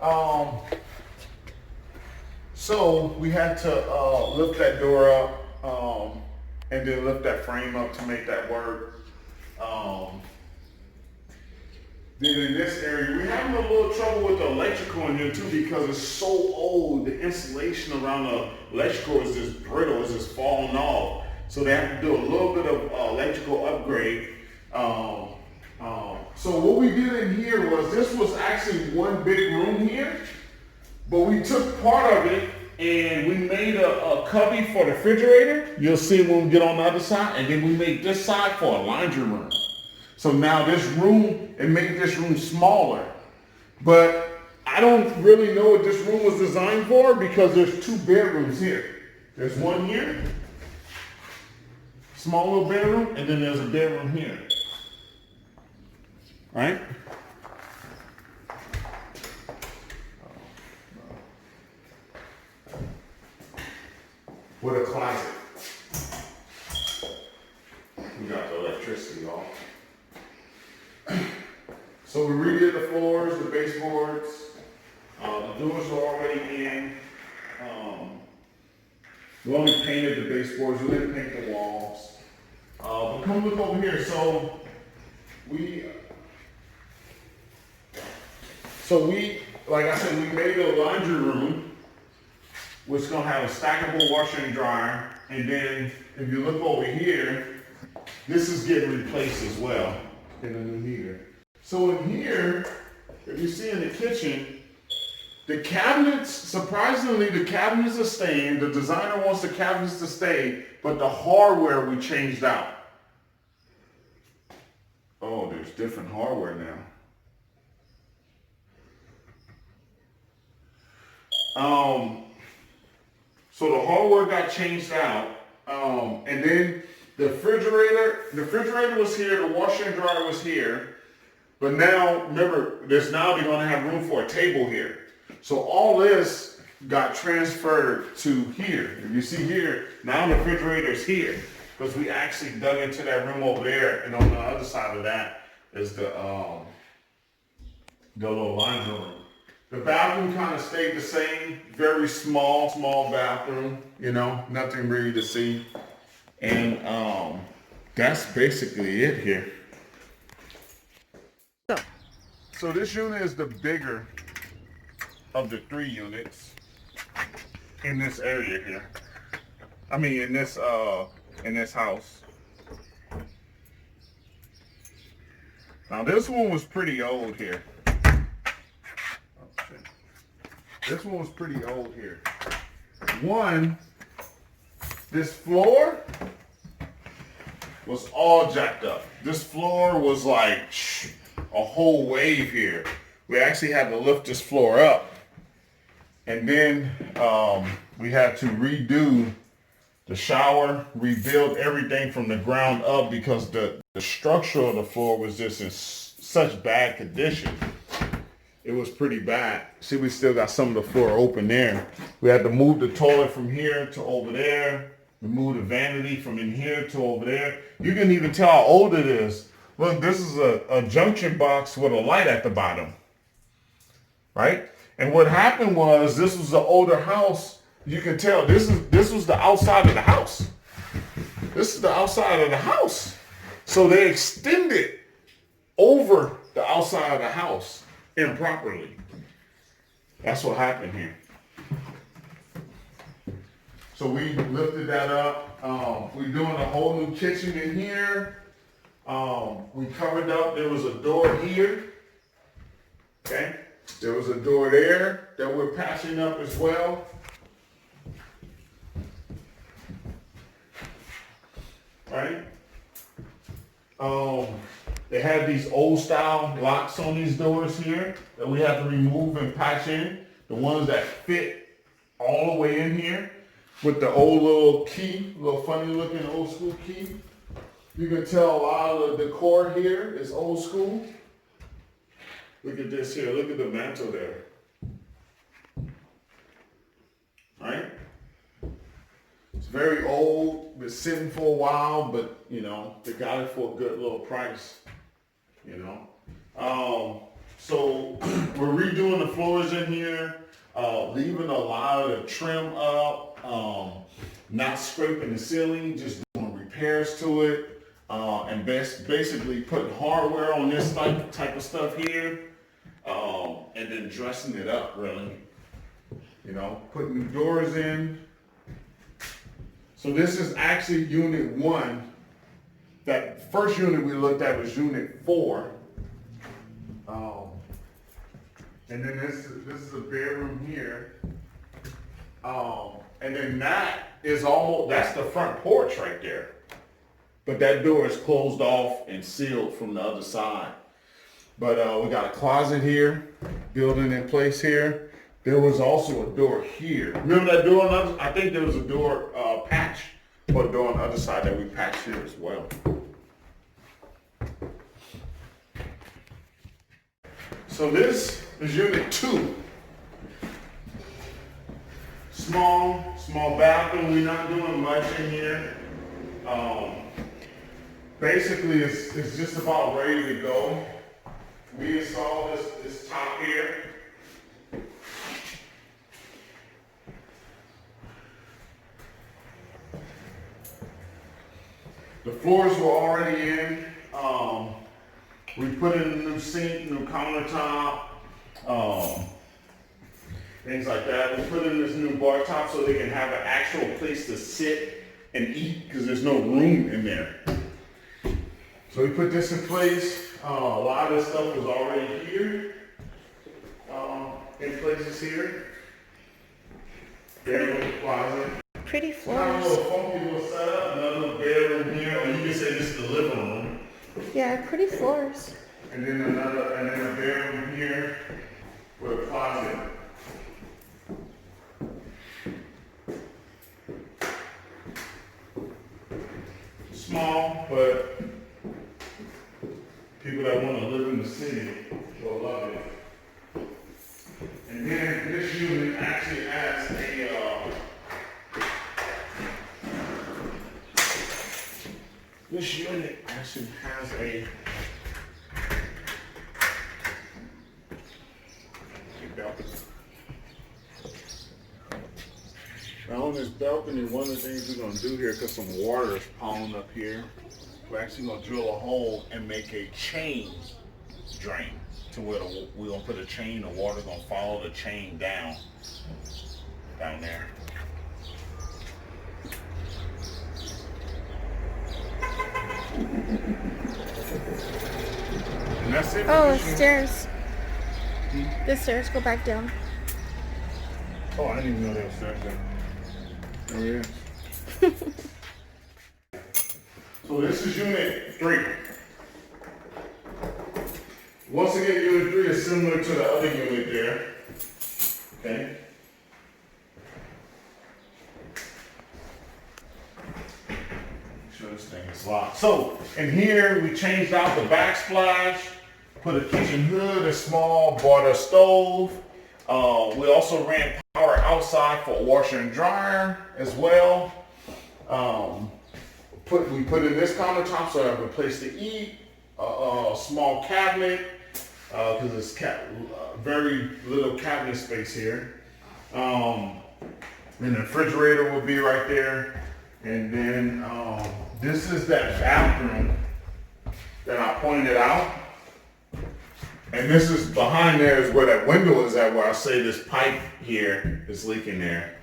Um, so we had to lift that door up, and then lift that frame up to make that work. Um, then in this area, we're having a little trouble with the electrical in here too because it's so old. The insulation around the electrical is just brittle, it's just falling off. So they have to do a little bit of electrical upgrade. Um, so what we did in here was, this was actually one big room here, but we took part of it and we made a cubby for the refrigerator. You'll see when we get on the other side, and then we made this side for a laundry room. So now this room, it made this room smaller. But I don't really know what this room was designed for because there's two bedrooms here. There's one here, small little bedroom, and then there's a bedroom here. Right? With a closet. We got the electricity off. So we redid the floors, the baseboards. The doors are already in. We only painted the baseboards. We didn't paint the walls. But come look over here. So we, like I said, we made a laundry room, which is gonna have a stackable washer and dryer. And then if you look over here, this is getting replaced as well in a new heater. So in here, if you see in the kitchen, the cabinets, surprisingly, the cabinets are staying. The designer wants the cabinets to stay, but the hardware we changed out. Oh, there's different hardware now. So the hardware got changed out, and then the refrigerator was here, the washer and dryer was here, but now, remember, they're gonna have room for a table here. So all this got transferred to here. If you see here, now the refrigerator's here, because we actually dug into that room over there, and on the other side of that is the little laundry room. The bathroom kind of stayed the same, very small bathroom, nothing really to see. And that's basically it here. So this unit is the bigger of the 3 units in this area here. I mean, in this house. Now this one was pretty old here. This one was pretty old here. One, this floor was all jacked up. This floor was like a whole wave here. We actually had to lift this floor up. And then we had to redo the shower, rebuild everything from the ground up because the structure of the floor was just in such bad condition. It was pretty bad. See, we still got some of the floor open there. We had to move the toilet from here to over there. We moved the vanity from in here to over there. You can even tell how old it is. Look, this is a junction box with a light at the bottom. Right? And what happened was, this was an older house. You can tell this was the outside of the house. This is the outside of the house. So they extended over the outside of the house improperly. That's what happened here. So we lifted that up. We're doing a whole new kitchen in here. We covered up. There was a door here. Okay. There was a door there that we're patching up as well. Right? They had these old style locks on these doors here that we have to remove and patch in. The ones that fit all the way in here with the old little key, little funny looking old school key. You can tell a lot of the decor here is old school. Look at this here. Look at the mantle there. Right? It's very old. Been sitting for a while, but they got it for a good little price. So we're redoing the floors in here, leaving a lot of the trim up, not scraping the ceiling, just doing repairs to it, and basically putting hardware on this type of stuff here, and then dressing it up really. You know, putting new doors in. So this is actually unit 1. That first unit we looked at was unit 4. And then this is a bedroom here. And then that's the front porch right there. But that door is closed off and sealed from the other side. But we got a closet here, building in place here. There was also a door here. Remember that door on the I think there was a door patch for a door on the other side that we patched here as well. So this is unit 2. Small bathroom. We're not doing much in here. Basically, it's just about ready to go. We installed this top here. The floors were already in. We put in a new sink, new countertop, things like that. We put in this new bar top so they can have an actual place to sit and eat because there's no room in there. So we put this in place. A lot of this stuff was already here, in places here. Bedroom, closet. Pretty Not a floors. little funky little setup, another little bedroom here, or you can say this is the living room. Yeah, pretty floors. And then a bedroom here with a closet. Small, but people that want to live in the city will love it. And then this unit actually has a balcony. Now on this balcony, one of the things we're going to do here, because some water is piling up here, we're actually going to drill a hole and make a chain drain to where we're going to put a chain, the water's going to follow the chain down there. And that's it. Oh, stairs. The stairs go back down. Oh, I didn't even know there was stairs there. Oh, yeah. So this is unit 3. Once again, unit 3 is similar to the other unit there. Okay. Make sure this thing is locked. So in here, we changed out the backsplash, put a kitchen hood, a small, bought a stove. We also ran power outside for washer and dryer as well. We put in this countertop so I have a place to eat, a small cabinet, because it's very little cabinet space here. And the refrigerator will be right there. And then this is that bathroom that I pointed out. And this is behind there is where that window is at, where I say this pipe here is leaking there.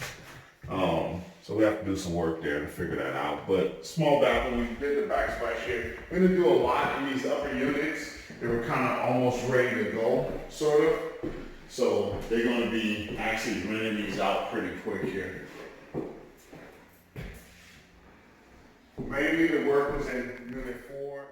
So we have to do some work there to figure that out. But small bathroom, we did the backsplash here. We're gonna do a lot in these upper units. They were kind of almost ready to go, sort of. So they're gonna be actually renting these out pretty quick here. Maybe the work was in unit 4.